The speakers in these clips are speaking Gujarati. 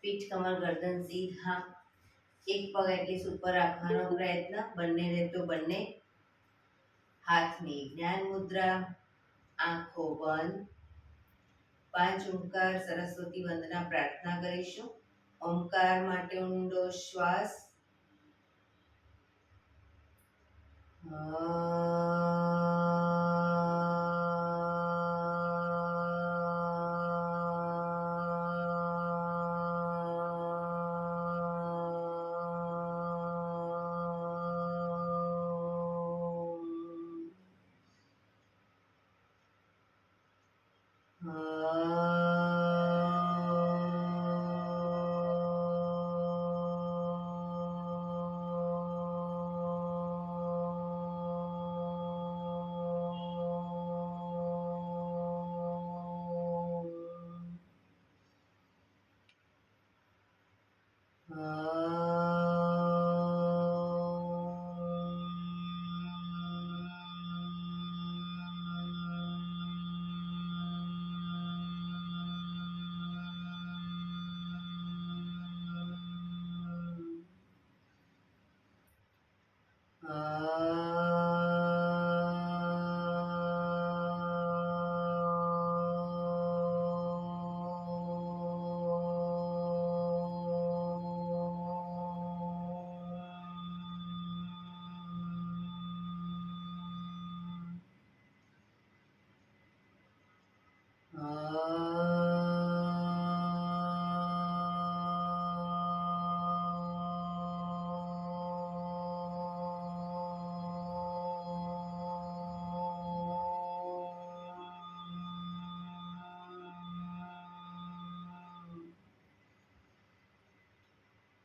પીઠ કમર ગરદન સીધા, એક પગ એટલી ઉપર રાખવાનો પ્રયત્ન, બંને રહેતો બંને હાથની જ્ઞાન મુદ્રા, આંખો બંધ. 5 ઓમકાર સરસ્વતી વંદના પ્રાર્થના કરીશું. ઓમકાર માટે ઊંડો શ્વાસ.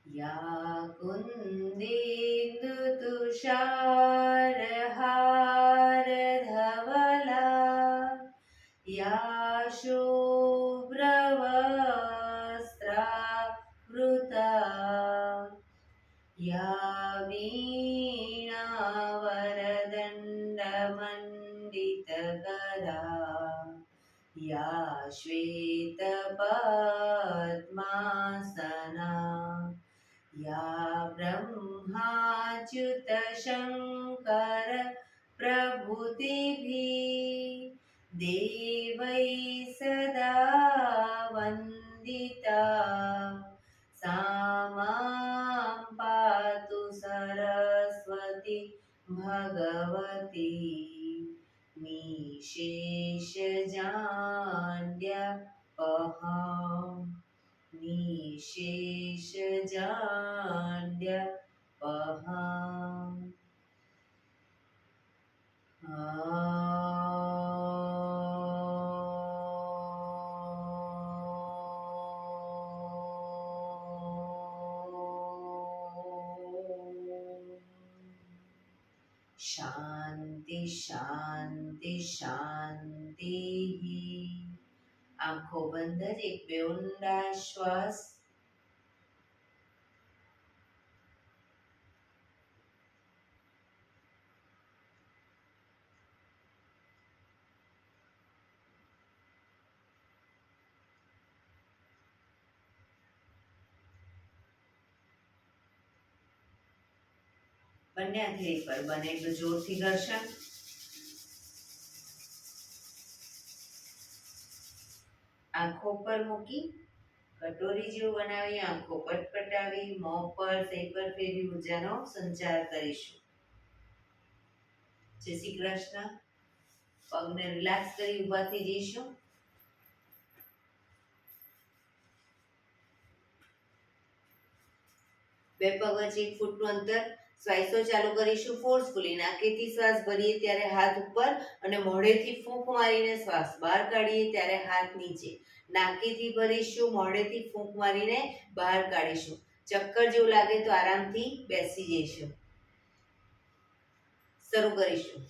या कुन्देन्दु तुषारहार धवला, या शुभ्रवस्त्रावृता, या वीणावरदण्डमण्डितकरा, या श्वेतपद्मासना, या ब्रह्माच्युत शङ्कर प्रभृतिभिः देवैः सदा वन्दिता, सा मां पातु सरस्वती भगवती निशेषजाड्यपहा, निशेषजाड्यपहा. શાંતિ શાંતિ શાંતિ. આંખો બંધ જ એક બે ઊંડા શ્વાસ. બંને હથેળી પર બને એટલું જોરથી ઘર્ષણ. આંખો પર મૂકી કટોરી જેવું બનાવી આંખો પટપટાવી મોં પર સહી પર ફેરવી ઉર્જાનો સંચાર કરીશું. જય શ્રી કૃષ્ણ. પગને રિલેક્સ કરી ઊભા થઈ જઈશું. બે પગ વચ્ચે 1 ફૂટનું અંતર. શ્વાસો ચાલુ કરીશું ફોર્સફુલી. નાકેથી શ્વાસ ભરીએ ત્યારે હાથ ઉપર અને મોઢેથી ફૂંક મારીને શ્વાસ બહાર કાઢીએ ત્યારે હાથ નીચે. નાકેથી ભરીશું, મોઢેથી ફૂંક મારીને બહાર કાઢીશું. ચક્કર જેવું લાગે તો આરામથી બેસી જઈશું. શરૂ કરીશું.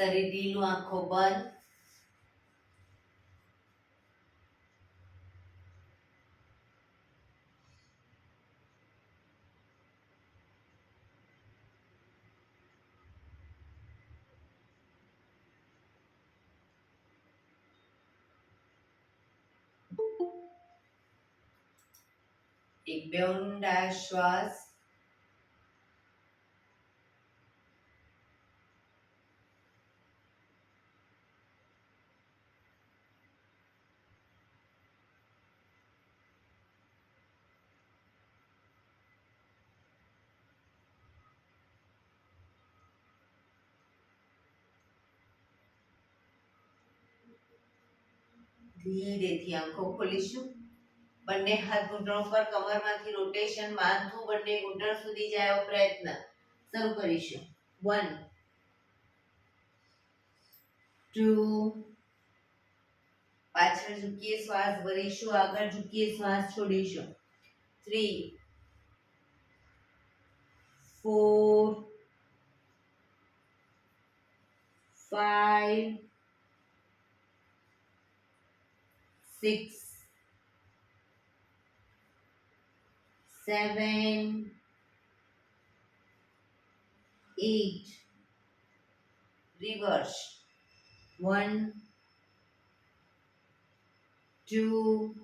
શરીર ઢીલું, આંખો બંધ. એક બે ઊંડા શ્વાસ. ધીરેથી આંખો ખોલીશું. બંને હાથ ઘૂંટણો પર, કમરમાંથી રોટેશન, માથું બંને ઘૂંટણ સુધી જાય એવો પ્રયત્ન. શરૂ કરીશું. 1 2. પાછળ ઝૂકીએ, શ્વાસ ભરીશું, આગળ ઝૂકીએ, શ્વાસ છોડીશું. 3 4 5 6 7 8. Reverse. 1 2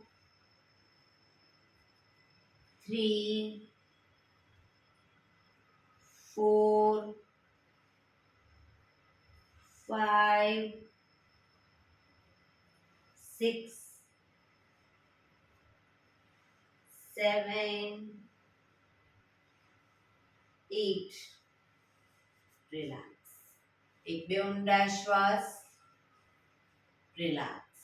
3 4 5 6 7 8. રિલેક્સ. એક બે ઊંડા શ્વાસ. રિલેક્સ.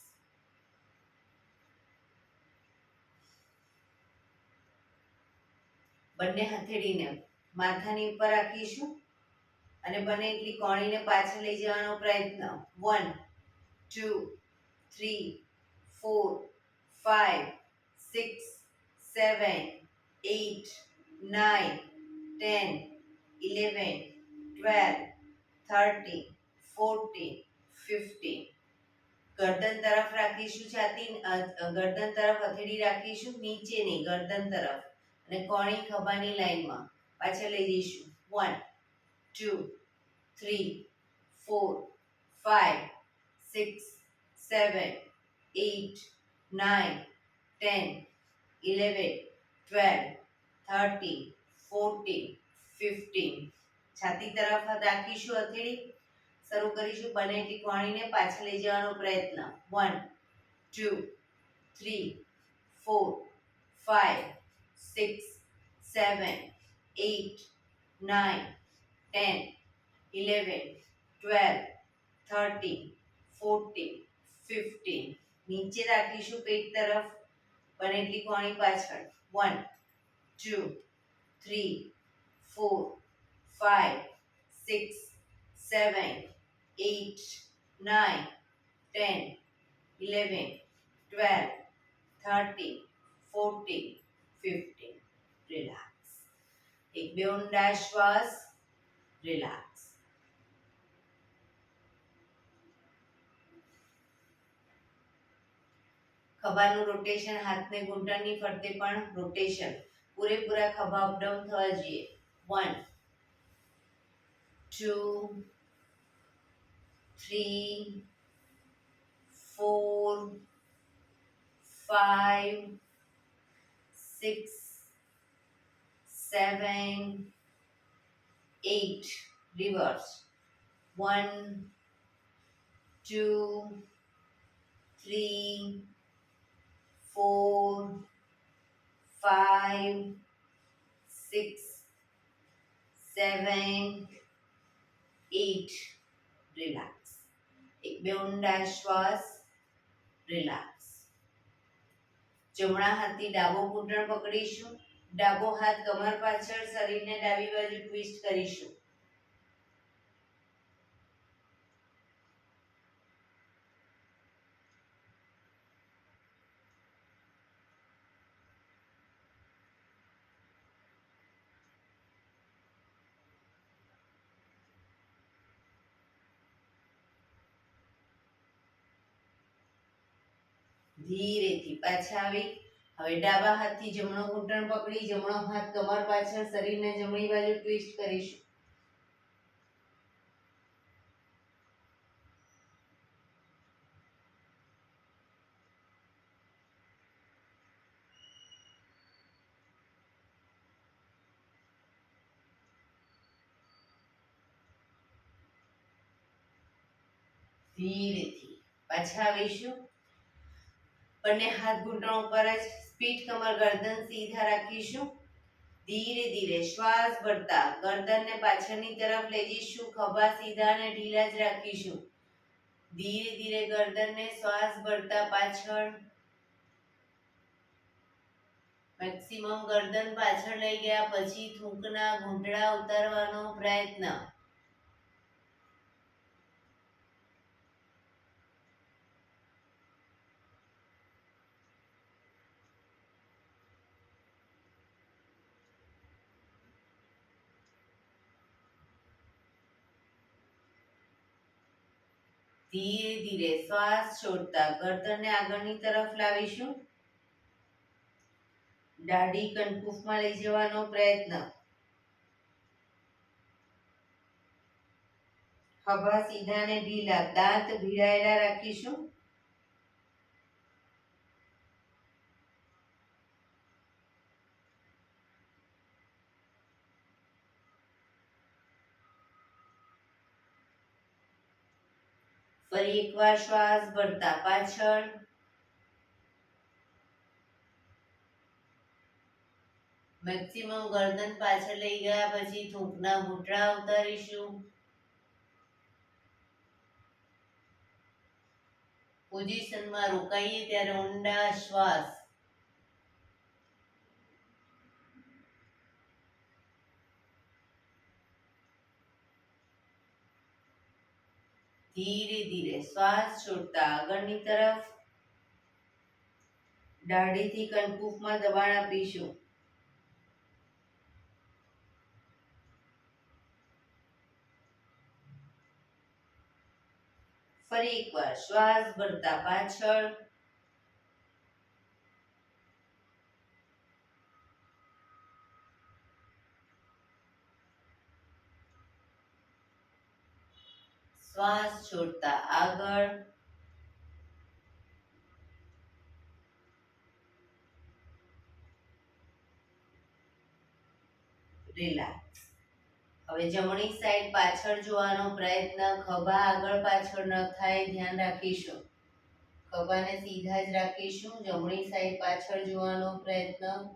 બંને હથેળીને માથાની ઉપર રાખીશું અને બને એટલી કોણીને પાછળ લઈ જવાનો પ્રયત્ન. 1 2 3 4 5 6 7 8 9 10 11 12 13 14 15. ગરદન તરફ રાખીશું, છાતી ગરદન તરફ હથેળી રાખીશું, નીચે નહીં, ગરદન તરફ, અને કોણી ખભાની લાઈનમાં પાછળ લઈ જઈશું. 1 2 3 4 5 6 7 8 9 10 11 12 13 14 15. છાતી તરફ રાખીશું હથેળી. શરૂ કરીશું. બને એટલી કોણીને પાછળ લઈ જવાનો પ્રયત્ન. 1 2 3 4 5 6 7 8 9 10 11 12 13 14 15. નીચે રાખીશું પેટ તરફ. બને એટલી કોણી પાછળ. 1 2 3 4 5 6 7 8 9 10 11 12 13 14 15. રિલેક્સ. એક બે ઊંડા શ્વાસ. રિલેક્સ. ખભાનું રોટેશન, હાથને ઘૂંટણની ફરતે પણ રોટેશન. પૂરેપૂરા ખભા અપડાઉન થવા જોઈએ. 1 2 3 4 5 6 7 8. Reverse. 1 2 3 4 5 6 7 8. રિલેક્સ. એક બે ઊંડા શ્વાસ. રિલેક્સ. જમણા હાથથી ડાબો ઘૂંટણ પકડીશું. ડાબો હાથ કમર પાછળ, શરીરને ડાબી બાજુ ટ્વિસ્ટ કરીશું. ધીરેથી પાછા આવી. હવે ડાબા હાથથી જમણો ઘૂંટણ પકડી જમણો હાથ કમર પાછળ શરીરને જમણી બાજુ ટ્વિસ્ટ કરીશું. ધીરેથી પાછા આવીશું. બંને હાથ ઘૂંટણ ઉપર જ, પીઠ કમર ગરદન સીધા રાખીશું. ધીરે ધીરે શ્વાસ ભરતા ગરદનને પાછળની તરફ લઈ જઈશું. ખભા સીધા અને ઢીલા જ રાખીશું. ધીરે ધીરે ગરદનને શ્વાસ ભરતા પાછળ, મેક્સિમમ ગરદન પાછળ લઈ ગયા પછી થૂંકના ઘૂંટડા ઉતારવાનો પ્રયત્ન. ધીરે ધીરે શ્વાસ છોડતા ગરદનને આગળની તરફ લાવીશું. દાઢી કનકુફમાં લઈ જવાનો પ્રયત્ન. ખભા સીધા અને ઢીલા, દાંત ભીડાયેલા રાખીશું. ફરી એકવાર શ્વાસ ભરતા પાછળ, મેક્સિમમ ગરદન પાછળ લઈ ગયા પછી થૂંકના ઘૂંટડા ઉતારીશું. પોઝિશનમાં રોકાઈએ ત્યારે ઊંડા શ્વાસ. ધીરે ધીરે શ્વાસ છોડતા આગળની તરફ, દાઢીથી કનકુફમાં દબાણ આપીશું. ફરી એકવાર શ્વાસ ભરતા પાછળ, શ્વાસ છોડતા આગળ, રિલેક્સ. હવે જમણી સાઈડ પાછળ જોવાનો પ્રયત્ન. ખભા આગળ પાછળ ન થાય ધ્યાન રાખીશું. ખભાને સીધા જ રાખીશું. જમણી સાઈડ પાછળ જોવાનો પ્રયત્ન.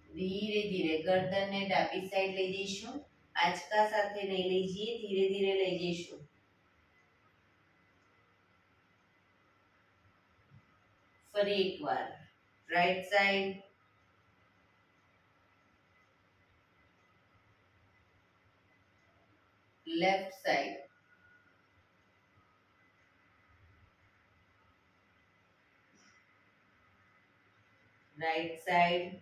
ધીરે ધીરે ગરદનને ડાબી સાઈડ લઈ જઈશું. આંચકા સાથે નહીં લઈ જઈએ, ધીરે ધીરે લઈ જઈશું. ફરી એકવાર right side, left side, right side,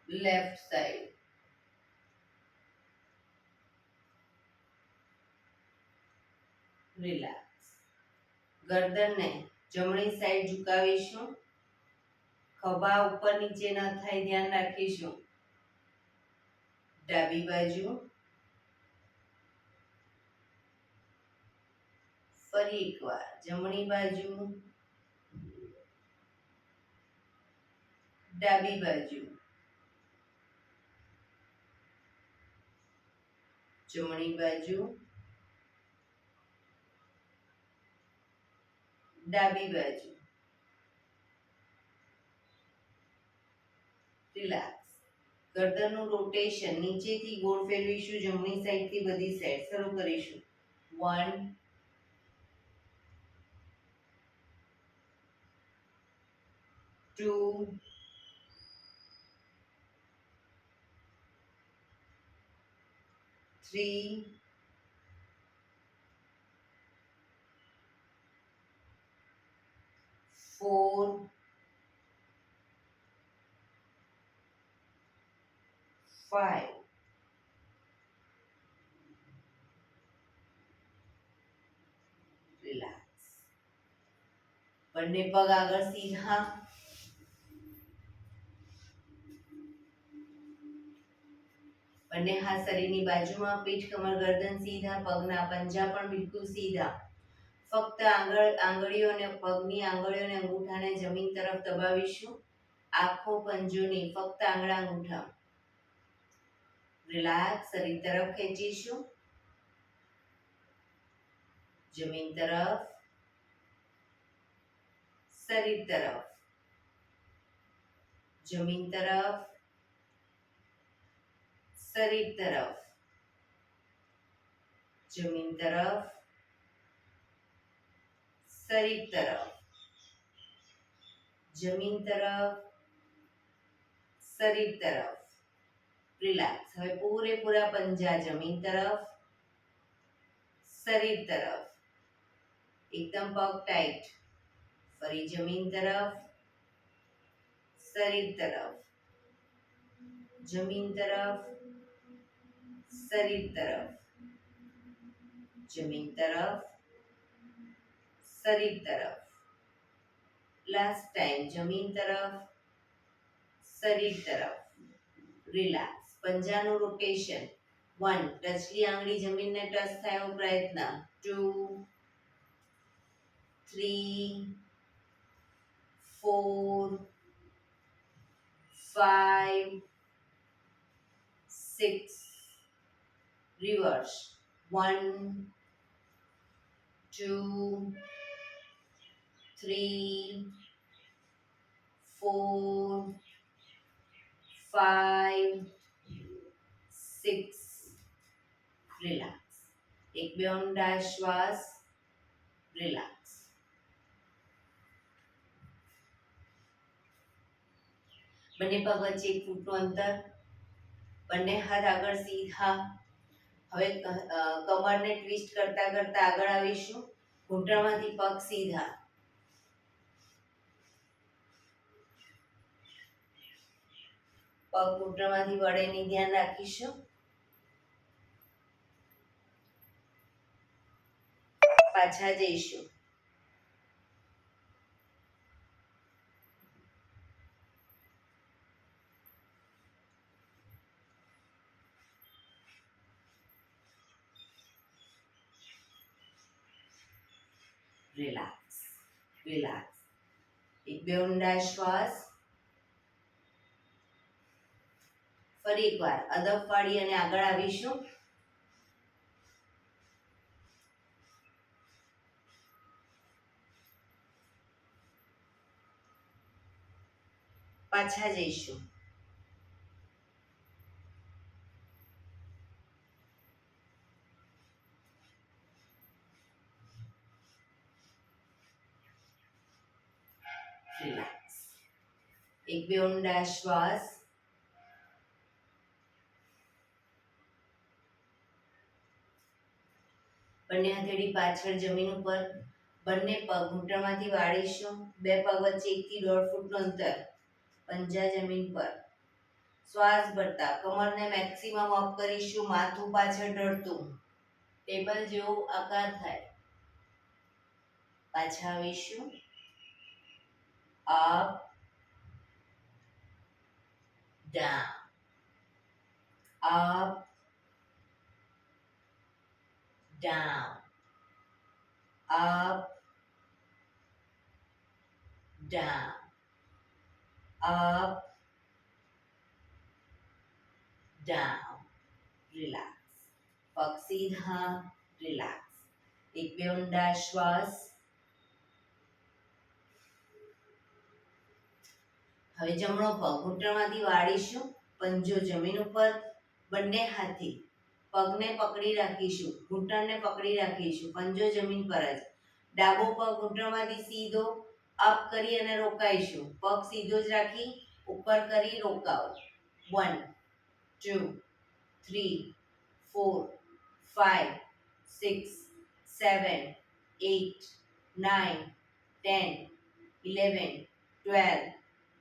left side. Relax. ગરદનને જમણી સાઈડ ઝુકાવીશું. ખભા ઉપર નીચે ન થાય ધ્યાન રાખીશું. ડાબી બાજુ, ફરી એકવાર જમણી બાજુ, ડાબી બાજુ, જમણી બાજુ, ડાબી બાજુ. રિલેક્સ. ગરદનનું રોટેશન નીચેથી ગોળ ફેરવીશું. જમણી સાઈડથી બધી સાઈડ શરૂ કરીશું. 1 2 3 4 5 બંને પગ આગળ સીધા, બંને હાથ શરીરની બાજુમાં, પીઠ કમર ગરદન સીધા, પગના પંજા પણ બિલકુલ સીધા. ફક્ત આંગળીઓને પગની આંગળીઓને અંગૂઠાને જમીન તરફ દબાવીશું. આખો પંજો નહીં, ફક્ત આંગળા અંગૂઠા. રિલેક્સ, શરીર તરફ ખેંચીશું. જમીન તરફ, શરીર તરફ, જમીન તરફ, શરીર તરફ, જમીન તરફ, શરીર તરફ, જમીન તરફ, શરીર તરફ. રિલેક્સ. હવે પૂરેપૂરા પંજા જમીન તરફ, શરીર તરફ. એકદમ પગ ટાઈટ. ફરી જમીન તરફ, શરીર તરફ, જમીન તરફ, શરીર તરફ, જમીન તરફ, શરીર તરફ. લાસ્ટ ટાઈમ જમીન તરફ, શરીર તરફ. રિલેક્સ. પંજાનું રોટેશન. 1, ટચલી આંગળી જમીનને ટચ થાય એવો પ્રયત્ન. 2, 3, 4, 5, 6. રિવર્સ. 1, 2, 3, 4, 5, 6. રિલેક્સ. એક બે ઊંડા શ્વાસ. રિલેક્સ. બંને પગ વચ્ચે 1 ફૂટનું અંતર. બંને હાથ આગળ સીધા. હવે કમરને ટ્વિસ્ટ કરતા કરતા આગળ આવીશું. ઘૂંટણમાંથી પગ સીધા. પગ ઘૂંટણમાંથી વળે નહીં, ધ્યાન રાખીશું. પાછા જઈશું. Relax, relax. એક બે ઊંડા શ્વાસ. ફરી એકવાર અદબ વાળી અને આગળ આવીશું. પાછા જઈશું. રિલેક્સ. એક બે ઊંડા શ્વાસ. બંને હથેળી પાછળ જમીન ઉપર. બંને પગ ઘૂંટણમાંથી વાળીશું. બે પગ વચ્ચે 1 થી 1.5 ફૂટનું અંતર. પંજા જમીન પર. શ્વાસ ભરતા કમરને મેક્સિમમ અપ કરીશું. માથું પાછળ ઢળતું, ટેબલ જેવો આકાર થાય. પાછા આવીશું. Up, down, up, down, up, down, up, down. Relax. પગ સીધા. રિલેક્સ. એક બે ઊંડા શ્વાસ. હવે જમણો પગ ઘૂંટણમાંથી વાળીશું. પંજો જમીન ઉપર. બંને હાથથી પગને પકડી રાખીશું. ઘૂંટણને પકડી રાખીશું. પંજો જમીન પર જ. ડાબો પગ ઘૂંટણમાંથી સીધો અપ કરી અને રોકાઈશું. પગ સીધો જ રાખી ઉપર કરી રોકાવો. 1, 2, 3, 4, 5, 6, 7, 8, 9, 10, 11, 12,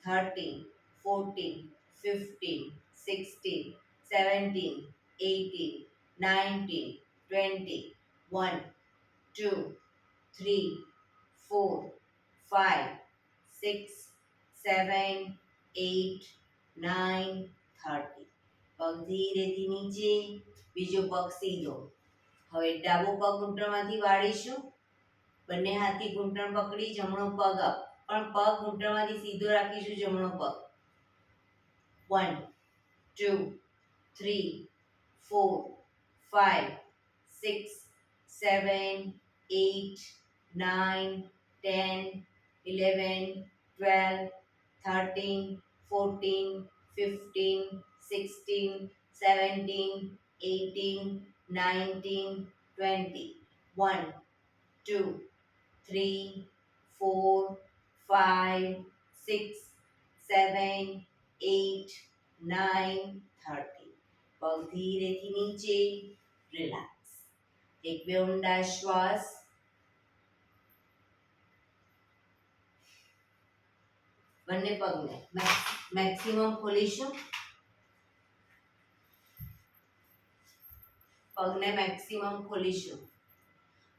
13, 14, 15, 16, 17, 18, 19, 20, 1, 2, 3, 4, 5 6 7 8 9 30 પગ ધીરેથી નીચે બીજો પગ સીધો હવે ડાબો પગ ઘૂંટણમાંથી વાળીશું બંને હાથથી ઘૂંટણ પકડી જમણો પગ અપ પણ પગ ઘૂંટણમાંથી સીધો રાખીશું જમણો પગ 1 2 3 4 5 6 7 8 9 10 11 12 13 14 15 16 17 18 19 20 1 2 3 4 5 6 7 8 9 30 પગ ધીરેથી નીચે રિલેક્સ એક બે ઊંડા શ્વાસ બંને પગને મેક્સિમમ ખોલીશું પગને મેક્સિમમ ખોલીશું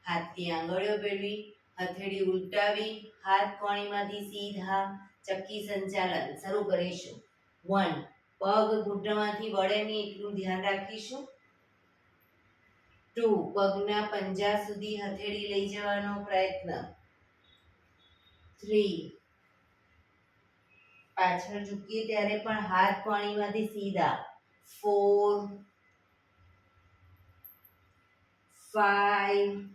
હાથથી આંગળીઓ ભેળવી હથેળી ઉલટાવી હાથ કોણીમાંથી સીધા ચક્કી સંચાલન શરૂ કરીશું 1 પગ ઘૂંટણમાંથી વળે નહીં એટલું ધ્યાન રાખીશું 2 પગના પંજા સુધી હથેળી લઈ જવાનો પ્રયત્ન 3 પાછળ ઝૂકીએ ત્યારે પણ હાથ કોણીમાંથી સીધા 4 5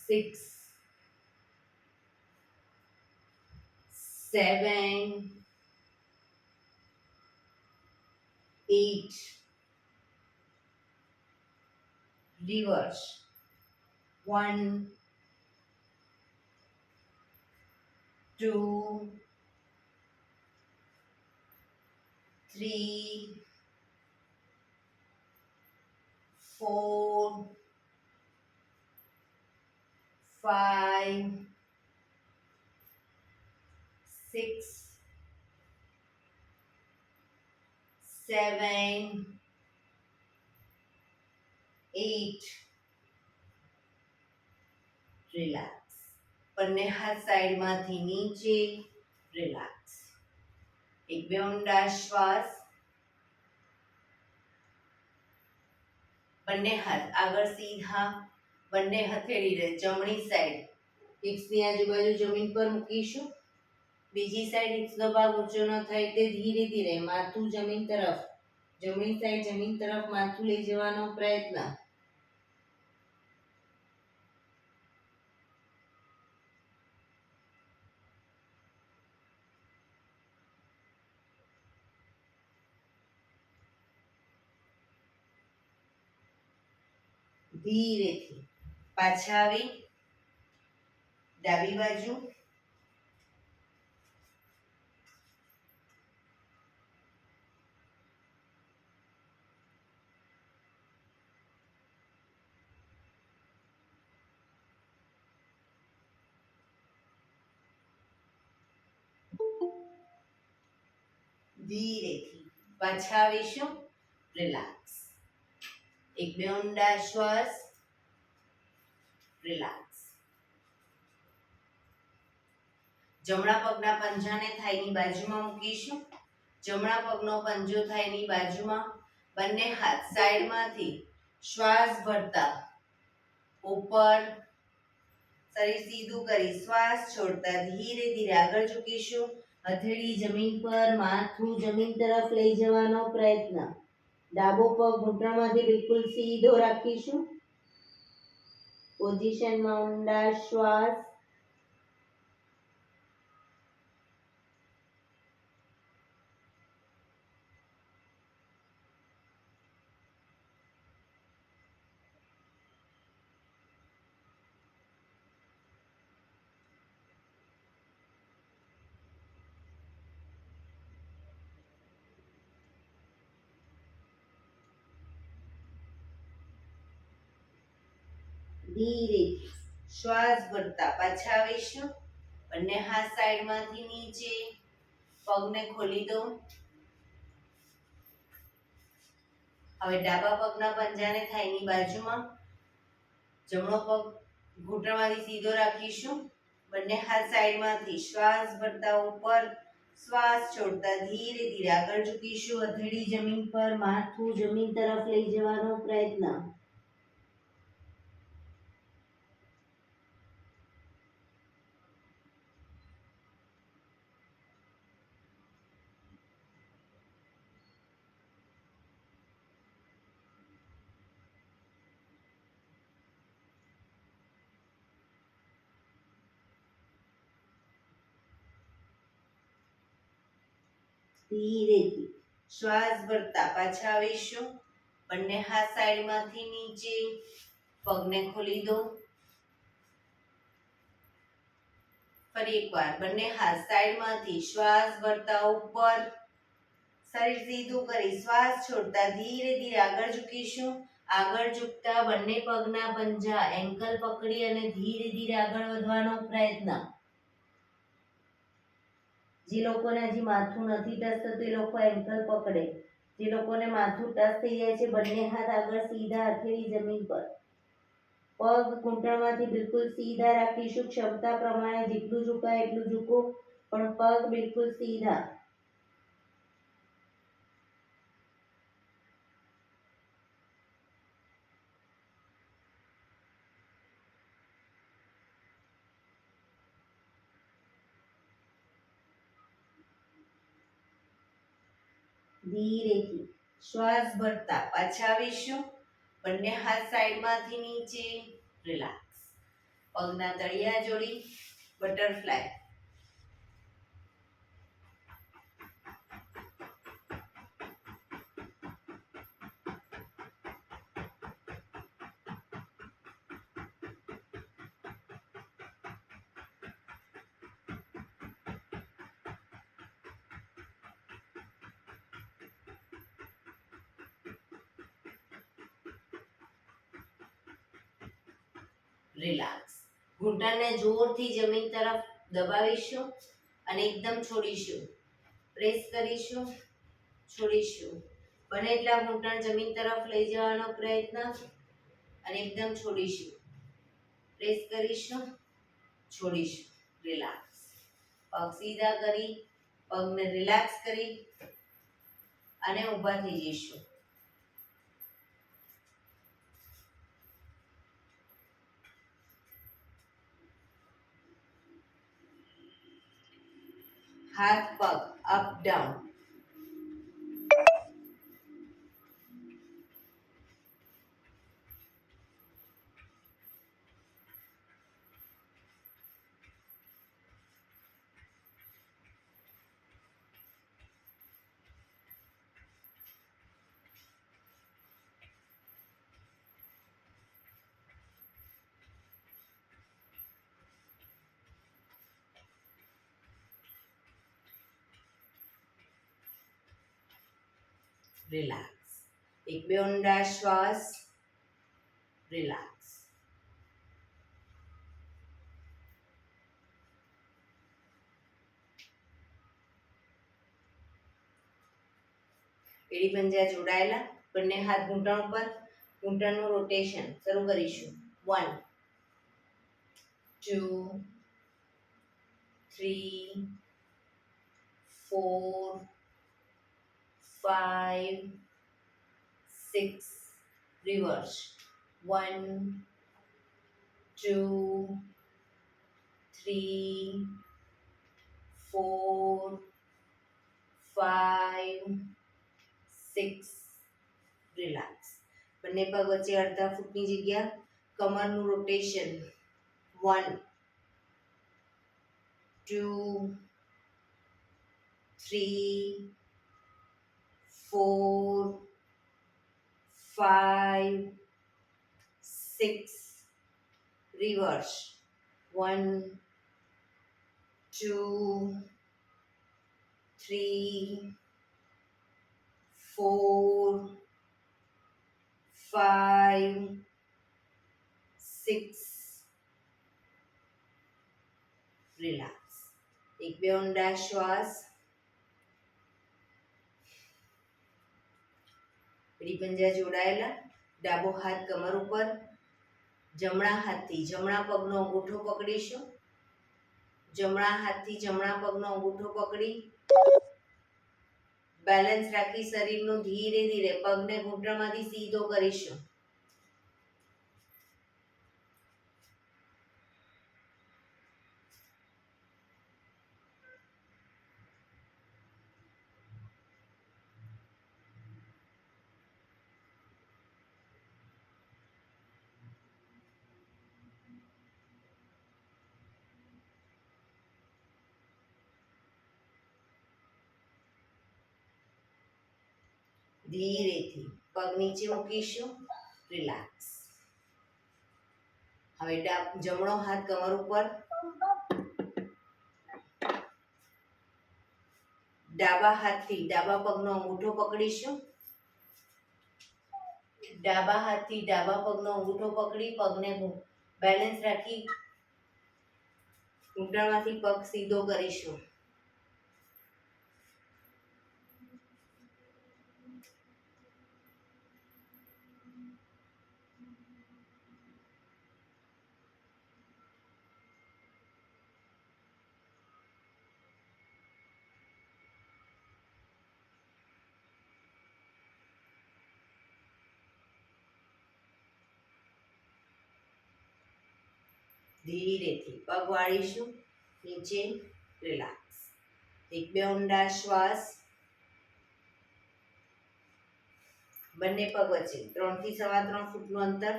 6 7 8 reverse 1 2 3 4 5 6 7 8 રિલેક્સ બંને હાથ સાઈડમાંથી નીચે રિલેક્સ એક બે ઊંડા શ્વાસ બંને હાથ આગળ સીધા બંને હથેળી જમણી સાઈડ હિપ્સની આજુબાજુ જમીન પર મૂકીશું બીજી સાઈડ હિપ્સનો ભાગ ઊંચો ન થાય તે ધીરે ધીરે માથું જમીન તરફ જમણી સાઈડ જમીન તરફ માથું લઈ જવાનો પ્રયત્ન ધીરેથી પાછા આવી ડાબી બાજુ ધીરેથી પાછા આવીશું રિલેક્સ એક બે ઊંડા શ્વાસ રિલેક્સ જમણા પગના પંજાને થાઈની બાજુમાં મૂકીશું જમણા પગનો પંજો થાઈની બાજુમાં બંને હાથ સાઈડમાંથી શ્વાસ ભરતા ઉપર શરીર સીધું કરી શ્વાસ છોડતા ધીરે ધીરે આગળ ઝૂકીશું હથેળી જમીન પર માથું જમીન તરફ લઈ જવાનો પ્રયત્ન ડાબો પગ ઘૂંટણમાંથી બિલકુલ સીધો રાખીશું પોઝિશનમાં ઊંડા શ્વાસ ધીરેથી શ્વાસ ભરતા પાછા આવીશું બંને હાથ સાઈડમાંથી નીચે પગને ખોલી દો હવે ડાબા પગના પંજાને થાઈની બાજુમાં જમણો પગ ઘૂંટણમાંથી સીધો રાખીશું. બંને હાથ સાઈડમાંથી શ્વાસ ભરતા ઉપર, શ્વાસ છોડતા ધીરે ધીરે આગળ ઝૂકીશું. હથેળી જમીન પર, માથું જમીન તરફ લઈ જવાનો પ્રયત્ન. ધીરેથી શ્વાસ ભરતા પાછા આવીશું. બંને હાથ સાઈડમાંથી નીચે, પગને ખોલી દો. ફરી એકવાર બંને હાથ સાઈડમાંથી શ્વાસ ભરતા ઉપર, શરીર સીધું કરી શ્વાસ છોડતા ધીરે ધીરે આગળ ઝૂકીશું. આગળ ઝૂકતા બંને પગના પંજા એન્કલ પકડી અને ધીરે ધીરે આગળ વધવાનો પ્રયત્ન. જે લોકોને હજી માથું નથી ટચ થતું એ લોકો એન્કલ પકડે. જે લોકોને માથું ટચ થઈ જાય છે બંને હાથ આગળ સીધા, હથેળી જમીન પર. પગ ઘૂંટણમાંથી બિલકુલ સીધા રાખીશું. ક્ષમતા પ્રમાણે જેટલું ઝુકાય એટલું ઝૂકો, પણ પગ બિલકુલ સીધા. ધીરેથી શ્વાસ ભરતા પાછા આવીશું. બંને હાથ સાઈડમાંથી નીચે, રિલેક્સ. પગના તળિયા જોડી, બટરફ્લાય. રિલેક્સ. ઘૂંટણને જોરથી જમીન તરફ દબાવીશું અને એકદમ છોડીશું. પ્રેસ કરીશું, છોડીશું. બને એટલા ઘૂંટણ જમીન તરફ લઈ જવાનો પ્રયત્ન અને એકદમ છોડીશું. પ્રેસ કરીશું, છોડીશું. રિલેક્સ. પગ સીધા કરી, પગને રિલેક્સ કરી અને ઊભા થઈ જઈશું. હાથ પગ અપ ડાઉન. રિલેક્સ. એક બે ઊંડા શ્વાસ. રિલેક્સ. એડી પંજા જોડાયેલા. બંને હાથ ઘૂંટણ ઉપર, ઘૂંટણનું રોટેશન શરૂ કરીશું. 1 2 3 4 5 6. રિવર્સ. 1 2 3 4 5 6. રિલેક્સ. બંને પગ વચ્ચે અડધા ફૂટની જગ્યા, કમરનું રોટેશન. 1 2 3 4 5 6. રિવર્સ. 1 2 3 4 5 6. રિલેક્સ. એક બે ઊંડા શ્વાસ. એડી પંજા જોડાયેલા. ડાબો હાથ કમર ઉપર, જમણા હાથથી જમણા પગનો અંગૂઠો પકડીશું. જમણા હાથથી જમણા પગનો અંગૂઠો પકડી બેલેન્સ રાખી શરીરનું ધીરે ધીરે પગને ઘૂંટણમાંથી સીધો કરીશું. ધીરેથી પગ નીચે મૂકીશું. રિલેક્સ. હવે જમણો હાથ કમર ઉપર, ડાબા હાથથી ડાબા પગનો અંગૂઠો પકડીશું. ડાબા હાથથી ડાબા પગનો અંગૂઠો પકડી પગને બેલેન્સ રાખી ઘૂંટણમાંથી પગ સીધો કરીશું. ધીરેથી પગ વાળીશું નીચે. રિલેક્સ. એક બે ઊંડા શ્વાસ. બંને પગ વચ્ચે 3 થી 3.25 ફૂટનું અંતર.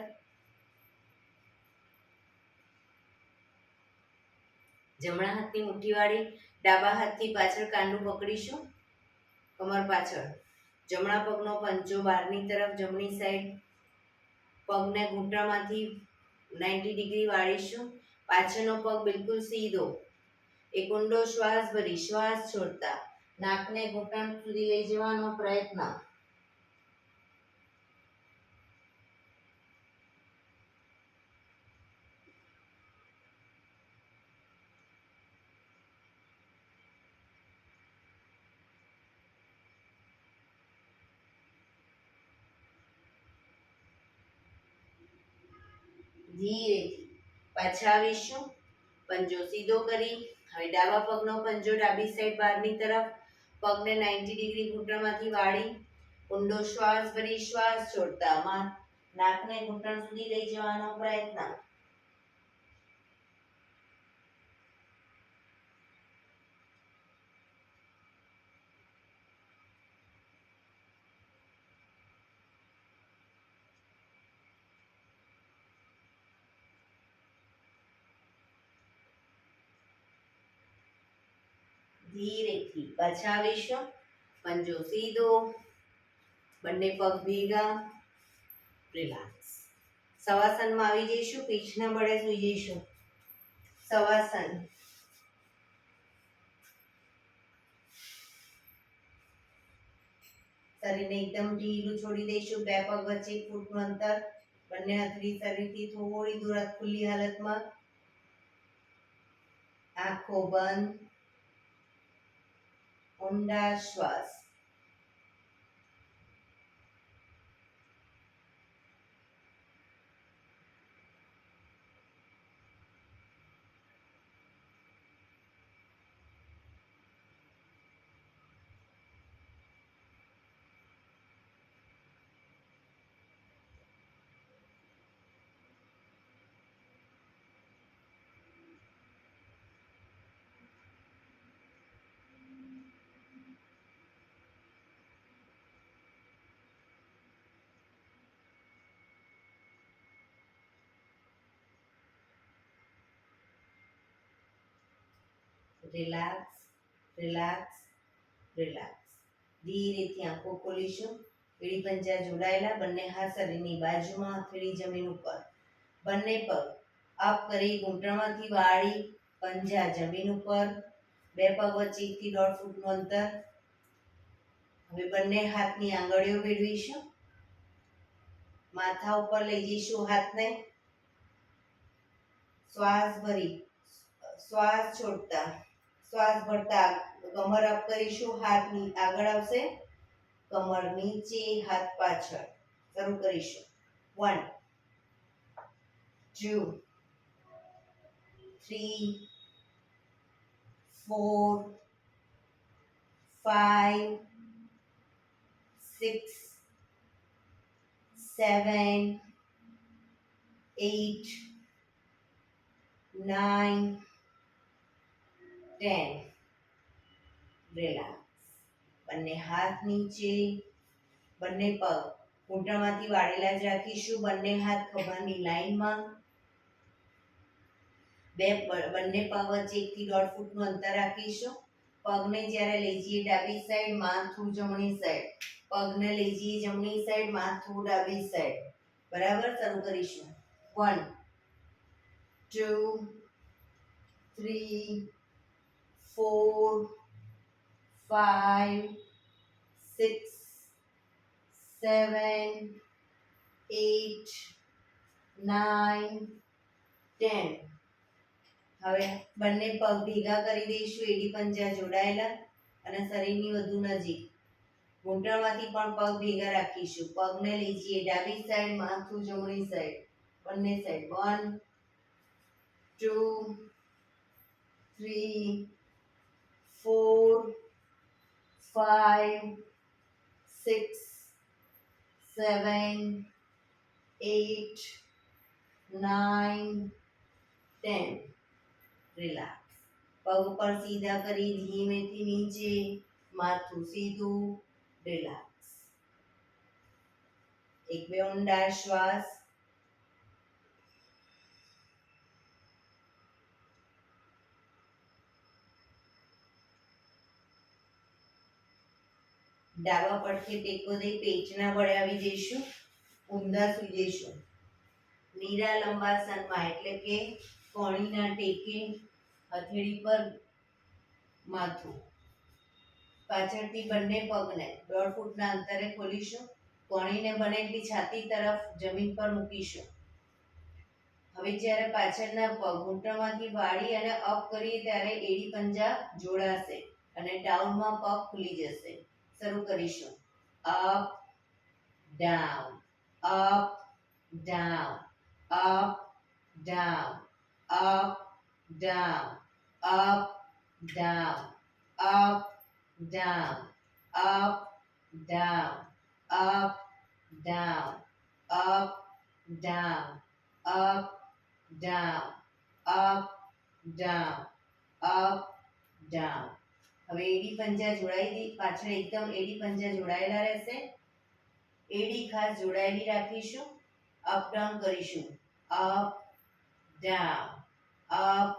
જમણા હાથની મુઠ્ઠી વાળી ડાબા હાથથી પાછળ કાંડું પકડીશું કમર પાછળ. જમણા પગનો પંજો બહારની તરફ જમણી સાઈડ. પગને ઘૂંટણમાંથી 90 ડિગ્રી વાળીશું. પાછળનો પગ બિલકુલ સીધો. એક ઊંડો શ્વાસ ભરી શ્વાસ છોડતા નાકને ઘૂંટણ સુધી લઈ જવાનો પ્રયત્ન. ધીરેથી પાછા આવીશું. પંજો સીધો કરી હવે ડાબા પગનો પંજો ડાબી સાઈડ બહારની તરફ. પગને 90 ડિગ્રી ઘૂંટણમાંથી વાળી ઊંડો શ્વાસ ભરી શ્વાસ છોડતા નાકને ઘૂંટણ સુધી લઈ જવાનો પ્રયત્ન. ધીરેથી પાછા આવીશું. પંજો સીધો. બંને પગ ભેગા. રિલેક્સ. સવાસનમાં આવી જઈશું. પીઠના બળે સૂઈ જઈશું. સવાસન. શરીરને એકદમ ઢીલું છોડી દઈશું. બે પગ વચ્ચે 1 ફૂટનું અંતર. બંને હથેળી શરીરથી થોડી દૂર ખુલ્લી હાલતમાં. આંખો બંધ. ઊંડા શ્વાસ. રિલેક્સ. રિલેક્સ. રિલેક્સ. ધીરેથી આંખો ખોલીશું. એડી પંજા જોડાયેલા. બંને હાથ શરીરની બાજુમાં. હથેળી જમીન ઉપર. બંને પગ અપ કરી ઘૂંટણમાંથી વાળી પંજા જમીન ઉપર. બે પગ વચ્ચે 1 થી 1.5 ફૂટનું અંતર. હવે બંને હાથની આંગળીઓ ભેળવીશું. માથા ઉપર લઈ જઈશું હાથને. શ્વાસ ભરી શ્વાસ છોડતા શ્વાસ ભરતા કમર અપ કરીશું. હાથ આગળ આવશે. કમર નીચે, હાથ પાછળ. શરૂ કરીશું. 1 2 3 4 5 6 7 8 9 10 રિલેક્સ. બંને હાથ નીચે, બંને પગ ઘૂંટણમાંથી વાળેલા જ રાખીશું. બંને હાથ ખભાની લાઈનમાં. બંને પગ વચ્ચે 1 થી 1.5 ફૂટનું અંતર રાખીશું. પગને જ્યારે લઈ જઈએ ડાબી સાઈડ, માથું જમણી સાઈડ. પગને લઈ જઈએ જમણી સાઈડ, માથું ડાબી સાઈડ. બરાબર. શરૂ કરીશું. 1 2 3 4 5 6 7 8 9 10. હવે બંને પગ ભેગા કરી દઈશું, એડી પંજા જોડાયેલા અને શરીરની વધુ નજીક. ઘૂંટણમાંથી પણ પગ ભેગા રાખીશું. પગને લઈ જઈએ ડાબી સાઈડ, માથું જમણી સાઈડ. બંને સાઈડ. 1 2 3 4 5 6 7 8 9 10. રિલેક્સ. પગ પર સીધા કરી ધીમેથી નીચે, માથું સીધું. રિલેક્સ. એક બે ઊંડા શ્વાસ. ડાબા પડખે ટેકો દઈ પેટના વડે આવી જઈશું, ઊંધા સુઈ જઈશું. નીરા લંબાસનમાં એટલે કે કોણીના ટેકે હથેળી પર માથું. પાછળથી બંને પગને 1.5 ફૂટના અંતરે ખોલીશું. કોણીને બને એટલી છાતી તરફ જમીન પર મૂકીશું. હવે જ્યારે પાછળના પગ ઘૂંટણમાંથી વાળી અને અપ કરીએ ત્યારે એડી પંજા જોડાશે અને ડાઉનમાં પગ ખુલી જશે. શરૂ કરીશું. Up down, up down, up down, up down, up down, up down, up down, up down, up down, up down, up down, up down. હવે એડી પંજા જોડાઈ દી. પાછળ એકદમ એડી પંજા જોડાયેલા રહેશે. એડી ખાસ જોડાયેલી રાખીશું. અપ ડાઉન કરીશું. Up down, up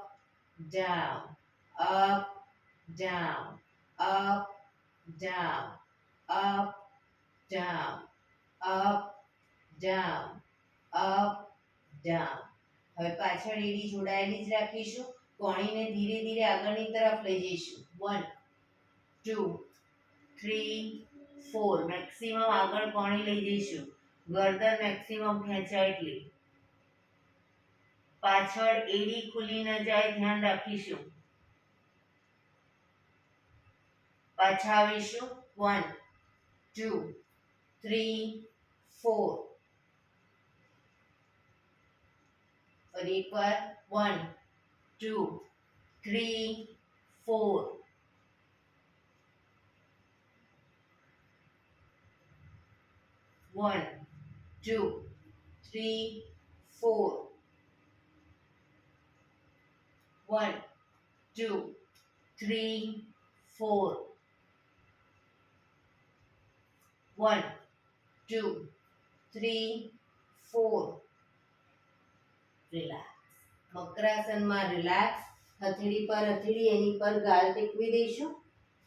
down, up down, up down, up down, up down, up down. હવે પાછળ એડી જોડાયેલી જ રાખીશું. કોણીને ધીરે ધીરે આગળની તરફ લઈ જઈશું. 1 2 3 4. મેક્સિમમ આગળ કોણી લઈ જઈશું. ગરદન મેક્સિમમ ખેંચાય એટલી. પાછળ એડી ખુલી ન જાય ધ્યાન રાખીશું. પાછા આવીશું. 1 2 3 4. ફરી એકવાર. 1 2 3 4. 1 2 3 4. 1 2 3 4. 1 2 3 4. રિલેક્સ. મકરાસનમાં રિલેક્સ. હથેળી પર હથેળી, એની પર ગાલ ટેકવી દઈશું.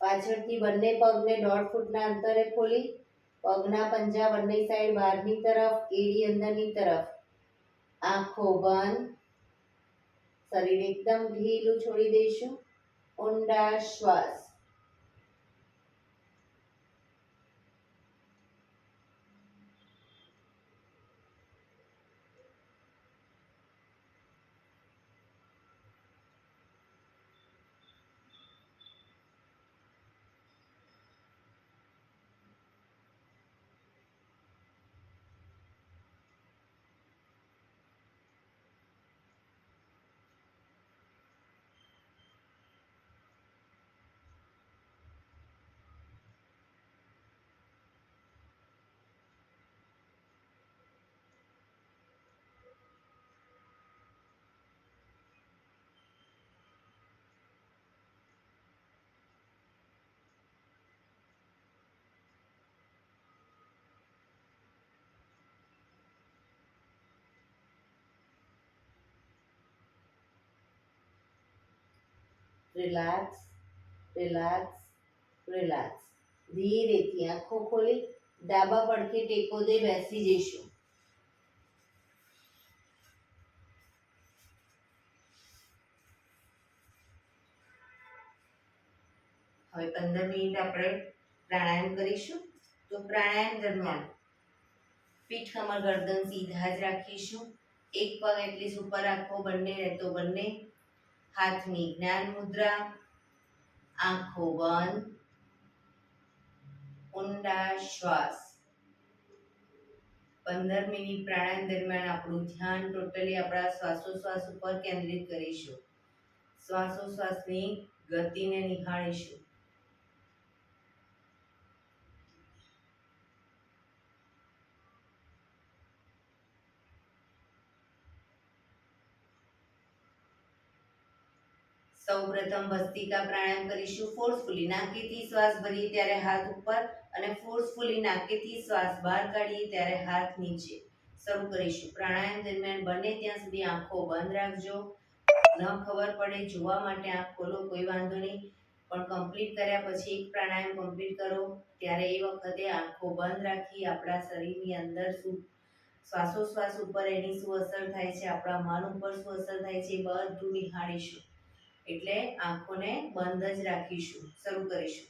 પાછળથી બંને પગને 1.5 ફૂટના અંતરે ખોલી પગના પંજા બંને સાઈડ બહારની તરફ, એડી અંદરની તરફ. આંખો બંધ. શરીર એકદમ ઢીલું છોડી દઈશું. ઊંડા શ્વાસ. Relax, relax, relax. ધીરેથી આંખો ખોલી ડાબા પડખે ટેકો દઈ બેસી જઈશું. હવે 15 મિનિટ આપણે પ્રાણાયામ કરીશું. તો પ્રાણાયામ દરમિયાન પીઠ કમર ગરદન સીધા જ રાખીશું. એક પગ એટલી ઉપર રાખો, બંને રહેતો બંને. હાથની જ્ઞાન મુદ્રા, આંખો બંધ, ઊંડા શ્વાસ. 15 મિનિટ પ્રાણાયામ દરમિયાન આપણું ધ્યાન ટોટલી આપણા શ્વાસોશ્વાસ ઉપર કેન્દ્રિત કરીશું. શ્વાસોશ્વાસની ગતિને નિહાળીશું. સૌપ્રથમ ભસ્ત્રિકા પ્રાણાયામ કરીશું. ફોર્સફુલી નાકેથી શ્વાસ ભરીએ ત્યારે હાથ ઉપર અને ફોર્સફુલી નાકેથી શ્વાસ બહાર કાઢીએ ત્યારે હાથ નીચે. શરૂ કરીશું. પ્રાણાયામ દરમિયાન બને ત્યાં સુધી આંખો બંધ રાખજો. ન ખબર પડે જોવા માટે આંખ ખોલો, કોઈ વાંધો નહીં, પણ કમ્પ્લીટ કર્યા પછી એક પ્રાણાયામ કમ્પ્લીટ કરો ત્યારે એ વખતે આંખો બંધ રાખી આપણા શરીરની અંદર શું શ્વાસોશ્વાસ ઉપર એની શું અસર થાય છે, આપણા મન ઉપર શું અસર થાય છે, એ બધું નિહાળીશું. એટલે આંખોને બંધ જ રાખીશું. શરૂ કરીશું.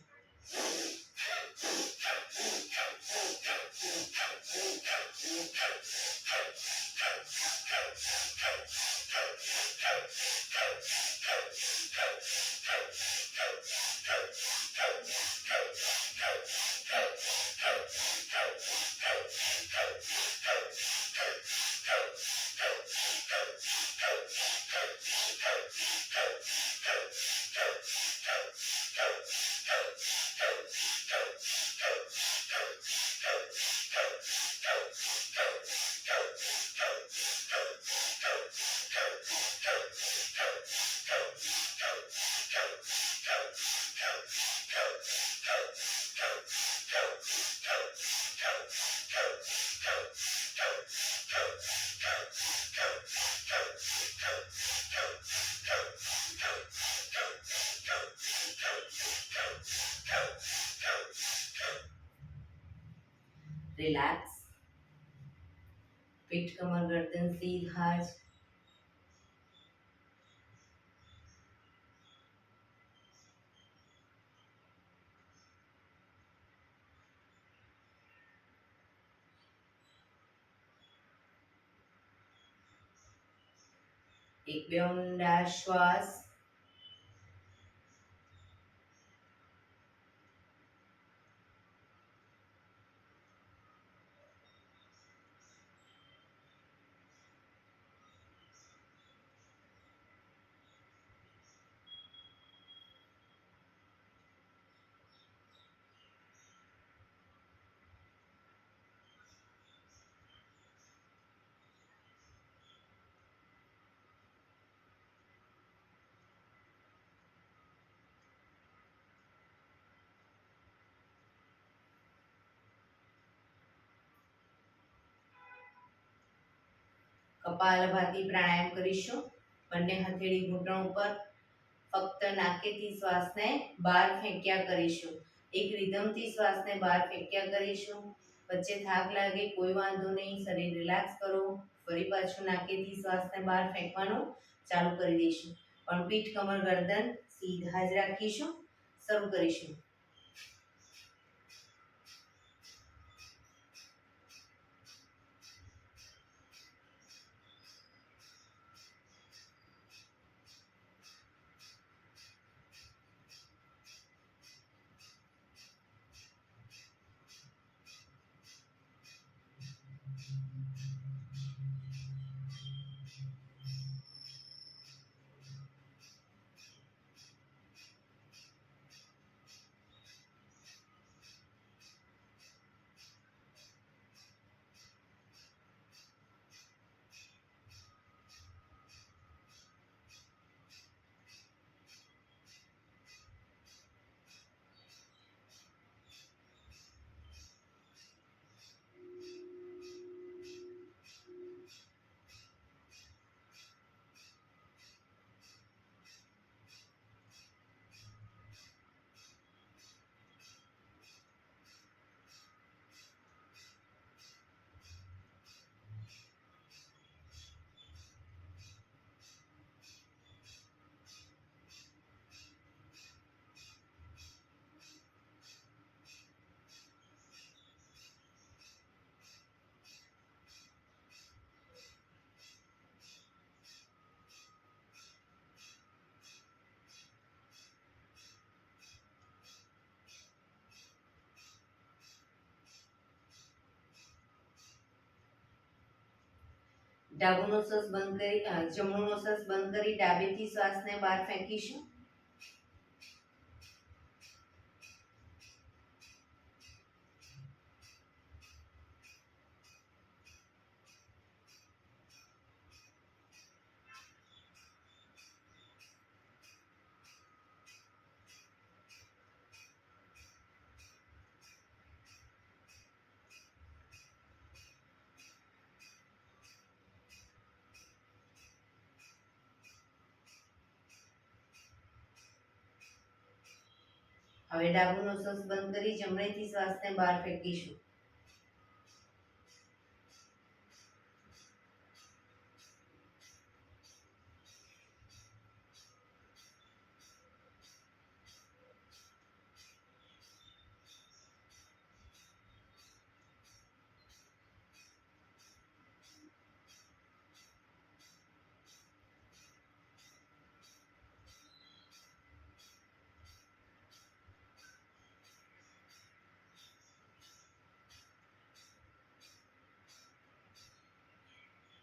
રિલેક્સ. પીઠ કમર ગરદન સીધા જ. એક બે ઊંડા શ્વાસ. કપાલભાતિ પ્રાણાયામ કરીશું. બંને હથેળી ઘૂંટણ ઉપર. ફક્ત નાકેથી શ્વાસને બહાર ફેંક્યા કરીશું. એક રિધમથી શ્વાસને બહાર ફેંક્યા કરીશું. વચ્ચે થાક લાગે કોઈ વાંધો નહીં, શરીર રિલેક્સ કરો. ફરી પાછું નાકેથી શ્વાસને બહાર ફેંકવાનું ચાલુ કરી દઈશું. પણ પીઠ કમર ગરદન સીધા જ રાખીશું. શરૂ કરીશું. ડાબુનો શ્વાસ બંધ કરી જમણોનો શ્વાસ બંધ કરી ડાબેથી શ્વાસને બહાર ફેંકીશું. હવે ડાબુનો શ્વાસ બંધ કરી જમણેથી શ્વાસને બહાર ફેંકીશું.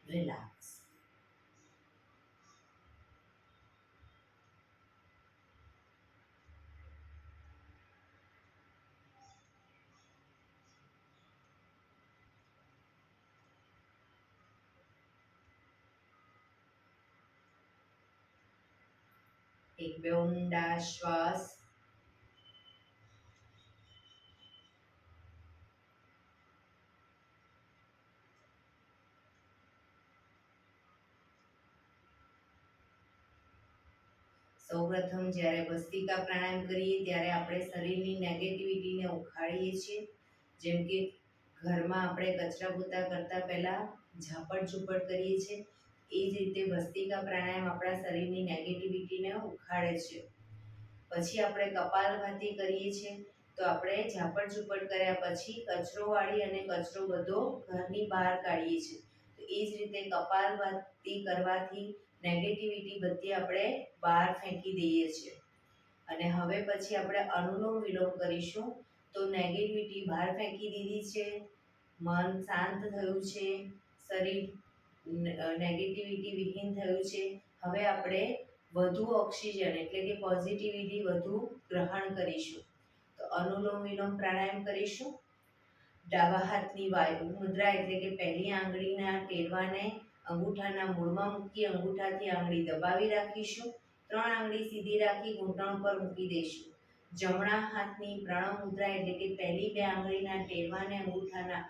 રિલેક્સ. એક બે ઊંડા શ્વાસ. સૌપ્રથમ જ્યારે ભસ્ત્રિકા પ્રાણાયામ કરીએ ત્યારે આપણે શરીરની નેગેટિવિટીને ઉખાડીએ છીએ. જેમ કે ઘરમાં આપણે કચરા પોતા કરતા પહેલા ઝાપટ ઝૂપટ કરીએ છીએ, એ જ રીતે ભસ્ત્રિકા પ્રાણાયામ આપણા શરીરની નેગેટિવિટીને ઉખાડે છે. પછી આપણે કપાલભાતિ કરીએ છીએ, તો આપણે ઝાપટ ઝૂપટ કર્યા પછી કચરો વાળી અને કચરો બધો ઘરની બહાર કાઢીએ છીએ. તો એ જ રીતે કપાલભાતિ કરવાથી નેગેટિવિટી બધી આપણે બહાર ફેંકી દઈએ છીએ. અને હવે પછી આપણે અનુલોમ વિલોમ કરીશું. તો નેગેટિવિટી બહાર ફેંકી દીધી છે, મન શાંત થયું છે, શરીર નેગેટિવિટી વિહીન થયું છે. હવે આપણે વધુ ઓક્સિજન એટલે કે પોઝિટિવિટી વધુ ગ્રહણ કરીશું. તો અનુલોમ વિલોમ પ્રાણાયામ કરીશું. ડાબા હાથની વાયુ મુદ્રા એટલે કે પહેલી આંગળીના ટેરવાને અંગૂઠાના મૂળમાં મૂકી અંગૂઠાથી આંગળી દબાવી રાખીશું. 3 આંગળી સીધી રાખી ઘૂંટણ પર મૂકી દઈશું. જમણા હાથની પ્રણવ મુદ્રા એટલે કે પહેલી 2 આંગળીના ટેરવાને અંગૂઠાના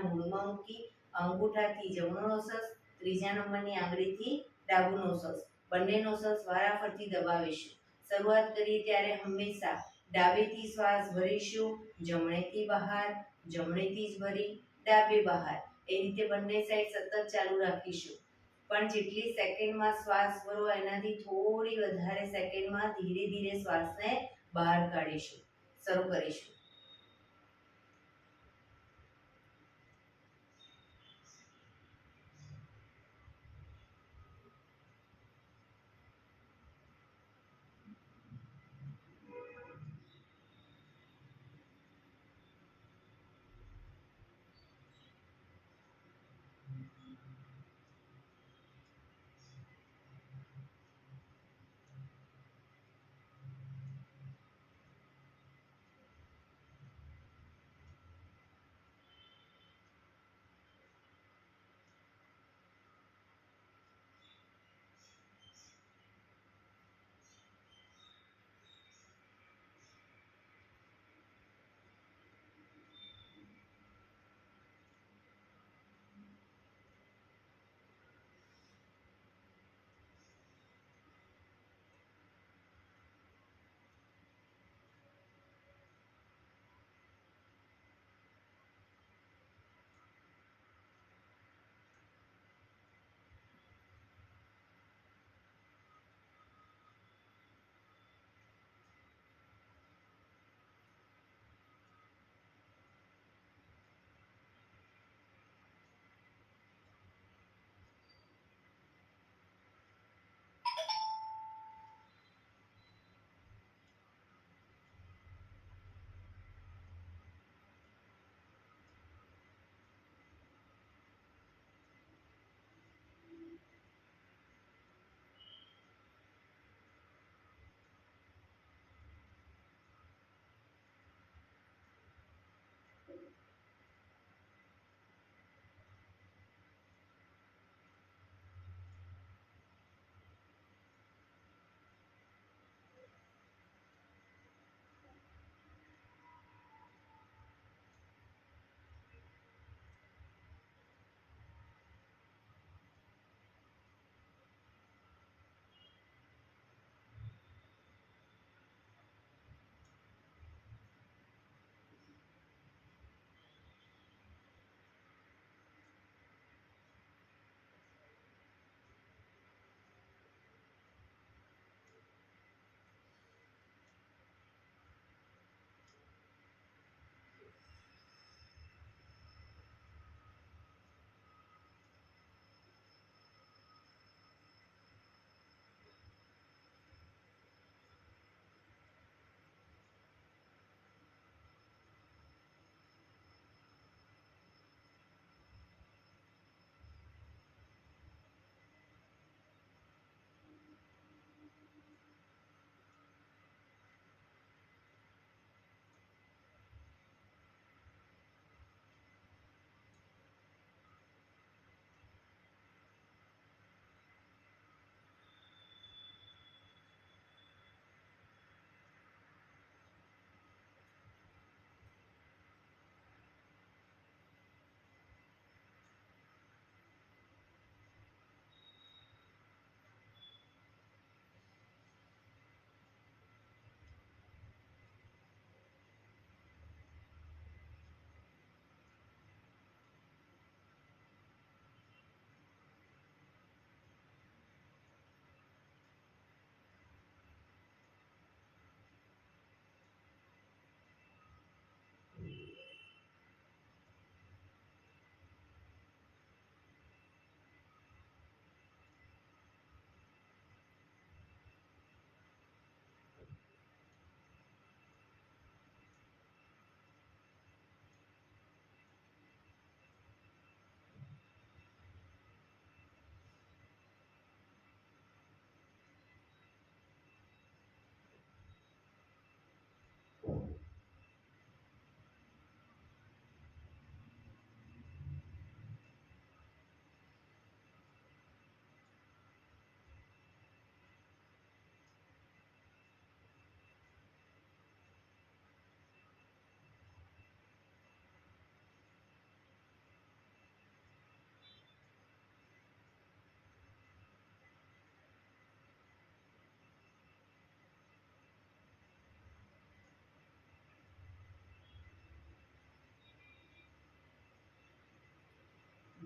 મૂળમાં મૂકી અંગૂઠાથી જમણો નોસસ, ત્રીજા નંબરની આંગળીથી ડાબુ નોસસ, બંને નોસસ વારાફરતી દબાવીશું. શરૂઆત કરીએ ત્યારે હંમેશા ડાબેથી શ્વાસ ભરીશું, જમણેથી બહાર, જમણેથી જ ભરી ડાબે બહાર. એ રીતે બંને સાઈડ સતત ચાલુ રાખીશું. પણ જેટલી સેકન્ડમાં શ્વાસ ભરો એનાથી થોડી વધારે સેકન્ડમાં ધીરે ધીરે શ્વાસને બહાર કાઢીશું. શરૂ કરીશું.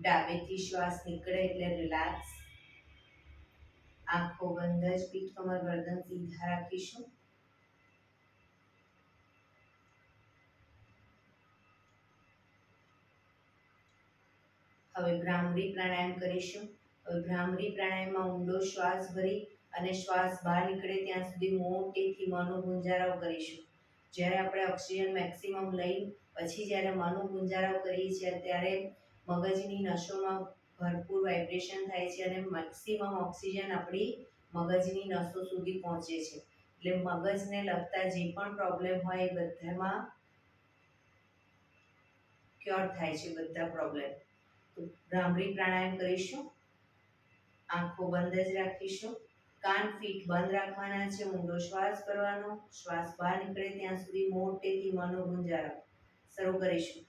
ડાબેથી શ્વાસ નીકળે એટલે રિલેક્સ. આંખો બંધ જ, પીઠ કમર ગરદન સીધા રાખીશું. હવે ભ્રામરી પ્રાણાયામ કરીશું. હવે ભ્રામરી પ્રાણાયામમાં ઊંડો શ્વાસ ભરી અને શ્વાસ બહાર નીકળે ત્યાં સુધી મોટેથી મોંનો ગુંજારાવ કરીશું. જ્યારે આપણે ઓક્સિજન મેક્સિમમ લઈ પછી જ્યારે મોંનો ગુંજારાવ કરીએ છીએ ત્યારે મગજની નસોમાં ભરપૂર વાઇબ્રેશન થાય છે અને મેક્સિમમ ઓક્સિજન આપણી મગજની નસો સુધી પહોંચે છે. એટલે મગજને લગતા જે પણ પ્રોબ્લેમ હોય એ બધામાં ક્યોર થાય છે, બધા પ્રોબ્લેમ. તો ભ્રામરી પ્રાણાયામ કરીશું. આંખો બંધ જ રાખીશું. કાન ફીટ બંધ રાખવાના છે. ઊંડો શ્વાસ કરવાનો. શ્વાસ બહાર નીકળે ત્યાં સુધી મોટેથી મોંનો ગુંજારાવ શરૂ કરીશું.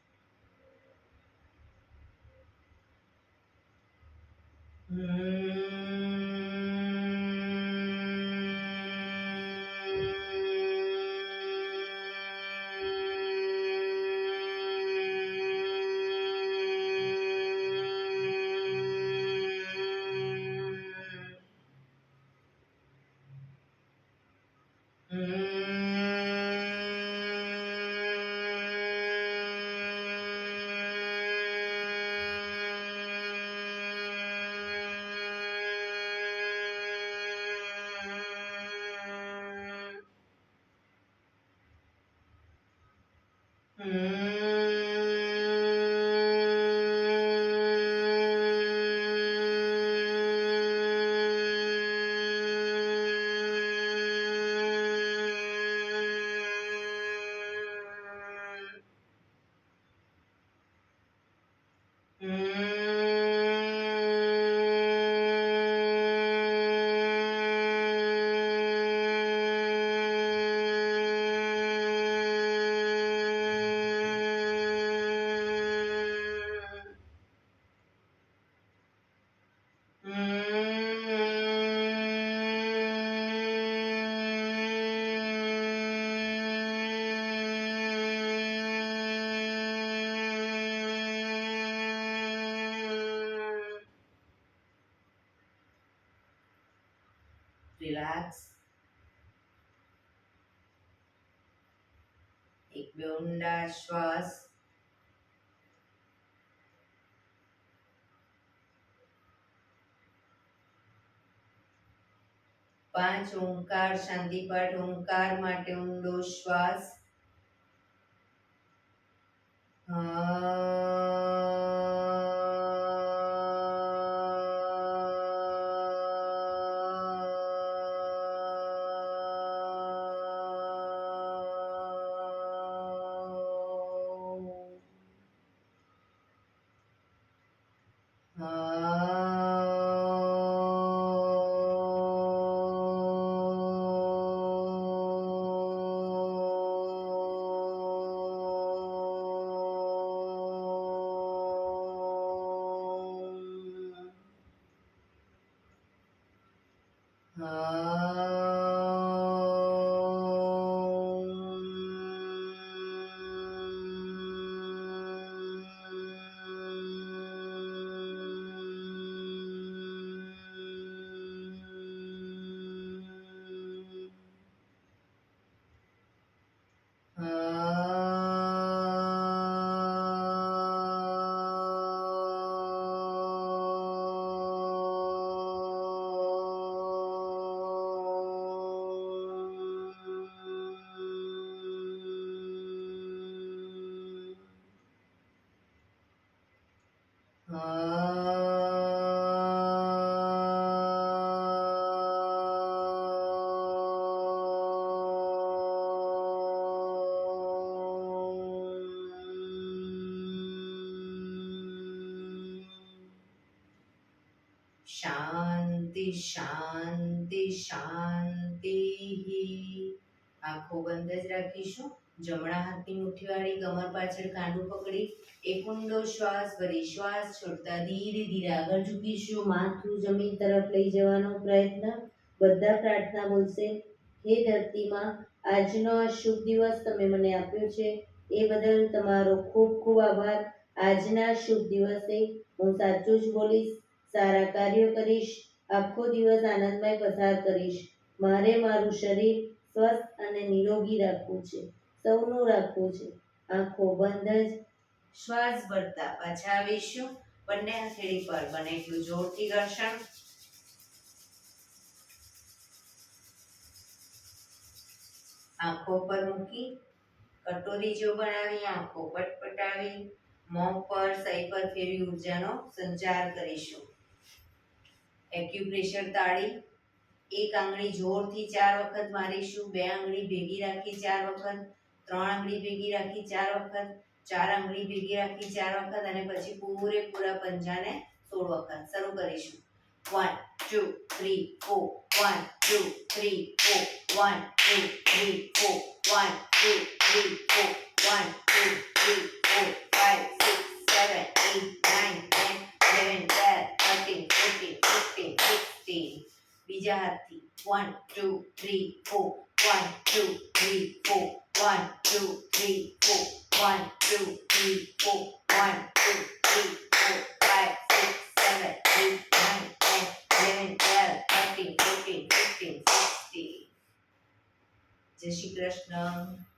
રિલેક્સ. એક બે ઊંડા શ્વાસ. પાંચ ઓંકાર શાંતિપાઠ. ઓંકાર માટે ઊંડો શ્વાસ. શાંતિ શાંતિ શાંતિ. આંખો બંધ જ રાખીશું. જમણા હાથની મુઠ્ઠી વાળી કમર પાછળ કાંડું પકડી એક ઊંડો શ્વાસ ભરી શ્વાસ છોડતા ધીરે ધીરે આગળ ઝૂકીશું. માથું જમીન તરફ લઈ જવાનો પ્રયત્ન. બધા પ્રાર્થના બોલશે. હે ધરતીમાં, આજનો આ શુભ દિવસ તમે મને આપ્યો છે એ બદલ તમારો ખૂબ ખૂબ આભાર. આજના શુભ દિવસે હું સાચું જ બોલીશ, સારા કાર્યો કરીશ, આખો દિવસ આનંદમય પસાર કરીશ. મારે મારું શરીર સ્વસ્થ અને નિરોગી રાખવું છે, સૌનું રાખવું છે. આંખો બંધ જ શ્વાસ ભરતા પાછા આવીશું. બંને હથેળી પર બને એટલું જોરથી ઘર્ષણ. આંખો પર મૂકી કટોરી જો બનાવી આંખો પટપટાવી મોં પર સહી પર ફેરવી ઉર્જાનો સંચાર કરીશું. એક્યુપ્રેશર તાળી. એક આંગળી જોરથી 4 વખત મારીશું. 2 આંગળી ભેગી રાખી 4 વખત, 3 આંગળી ભેગી રાખી 4 વખત, 4 આંગળી ભેગી રાખી 4 વખત અને પછી પૂરેપૂરા પંજાને 16 વખત. શરૂ કરીશું. 1 2 3 4 1 2 3 4 1 2 3 4 1 2 3 4 1 2 3 4 5 6 7 8 9 10 11 12 13 14 15 16. બીજા હાથથી 1 2 3 4 1 2 3 4 1 2 3 4 1 2 3 4 1 2 3 4 5 6 7 8 9 10 11 12 13 14 15 16. જય શ્રી કૃષ્ણ.